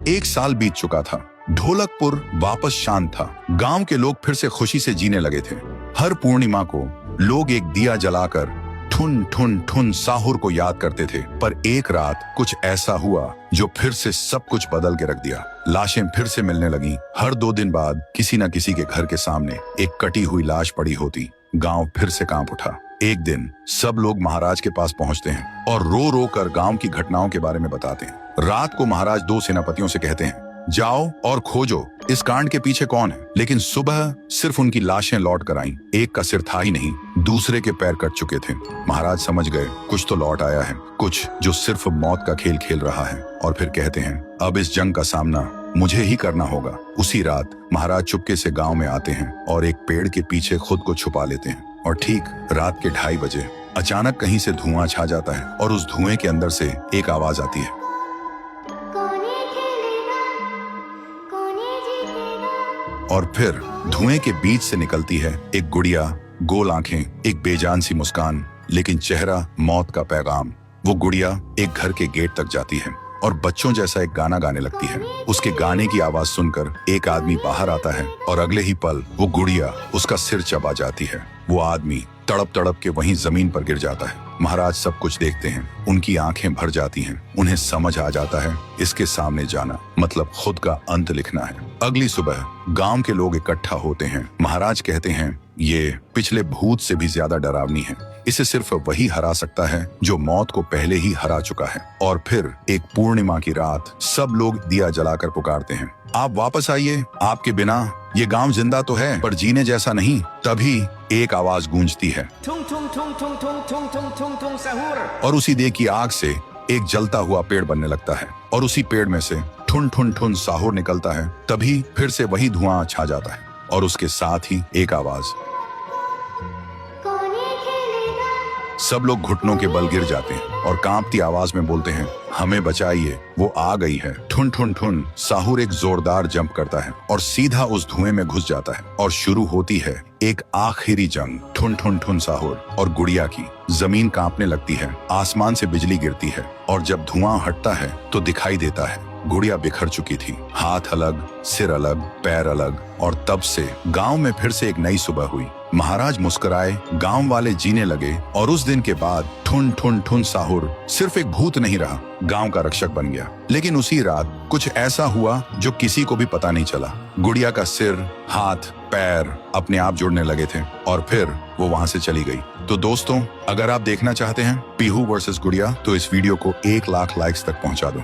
1 साल बीत चुका था। ढोलकपुर वापस शांत था। गांव के लोग फिर से खुशी से जीने लगे थे। हर पूर्णिमा को लोग एक दिया जलाकर ठुन ठुन ठुन साहुर को याद करते थे। पर एक रात कुछ ऐसा हुआ जो फिर से सब कुछ बदल के रख दिया। लाशें फिर से मिलने लगी। हर 2 दिन बाद किसी न किसी के घर के सामने एक कटी हुई लाश पड़ी होती। गांव फिर से कांप उठा। एक दिन सब लोग महाराज के पास पहुंचते हैं और रो रो कर गांव की घटनाओं के बारे में बताते हैं। रात को महाराज 2 सेनापतियों से कहते हैं, जाओ और खोजो इस कांड के पीछे कौन है। लेकिन सुबह सिर्फ उनकी लाशें लौट कर आईं। एक का सिर था ही नहीं, दूसरे के पैर कट चुके थे। महाराज समझ गए कुछ तो लौट आया है, कुछ जो सिर्फ मौत का खेल खेल रहा है। और फिर कहते हैं, अब इस जंग का सामना मुझे ही करना होगा। उसी रात महाराज चुपके से गांव में आते हैं और एक पेड़ के पीछे खुद को छुपा लेते हैं। और ठीक रात के 2:30 बजे अचानक कहीं से धुआं छा जाता है और उस धुएं के अंदर से एक आवाज आती है, और फिर धुएं के बीच से निकलती है एक गुड़िया, गोल आंखें, एक बेजान सी मुस्कान, लेकिन चेहरा मौत का पैगाम। वो गुड़िया एक घर के गेट तक जाती है और बच्चों जैसा एक गाना गाने लगती है। उसके गाने की आवाज सुनकर एक आदमी बाहर आता है और अगले ही पल वो गुड़िया उसका सिर चबा जाती है। वो आदमी तड़प तड़प के वहीं जमीन पर गिर जाता है। महाराज सब कुछ देखते हैं, उनकी आंखें भर जाती हैं। उन्हें समझ आ जाता है इसके सामने जाना मतलब खुद का अंत लिखना है। अगली सुबह गांव के लोग इकट्ठा होते हैं। महाराज कहते हैं, ये पिछले भूत से भी ज्यादा डरावनी है। इसे सिर्फ वही हरा सकता है जो मौत को पहले ही हरा चुका है। और फिर एक पूर्णिमा की रात सब लोग दिया जलाकर पुकारते हैं, आप वापस आइए, आपके बिना ये गांव जिंदा तो है पर जीने जैसा नहीं। तभी एक आवाज गूंजती है और उसी देह की आग से एक जलता हुआ पेड़ बनने लगता है और उसी पेड़ में से ठुन ठुन ठुन साहुर निकलता है। तभी फिर से वही धुआं छा जाता है और उसके साथ ही एक आवाज। सब लोग घुटनों के बल गिर जाते हैं और कांपती आवाज में बोलते हैं, हमें बचाइए, वो आ गई है। ठुन ठुन ठुन साहुर एक जोरदार जंप करता है और सीधा उस धुएं में घुस जाता है और शुरू होती है एक आखिरी जंग। ठुन ठुन ठुन साहुर और गुड़िया की। जमीन कांपने लगती है, आसमान से बिजली गिरती है और जब धुआं हटता है तो दिखाई देता है गुड़िया बिखर चुकी थी। हाथ अलग, सिर अलग, पैर अलग। और तब से गांव में फिर से एक नई सुबह हुई। महाराज मुस्कुराए, गांव वाले जीने लगे और उस दिन के बाद ठुन ठुन ठुन साहुर सिर्फ एक भूत नहीं रहा, गांव का रक्षक बन गया। लेकिन उसी रात कुछ ऐसा हुआ जो किसी को भी पता नहीं चला। गुड़िया का सिर, हाथ, पैर अपने आप जुड़ने लगे थे और फिर वो वहां से चली गई। तो दोस्तों, अगर आप देखना चाहते हैं पीहू वर्सेस गुड़िया तो इस वीडियो को 1 लाख लाइक्स तक पहुंचा दो।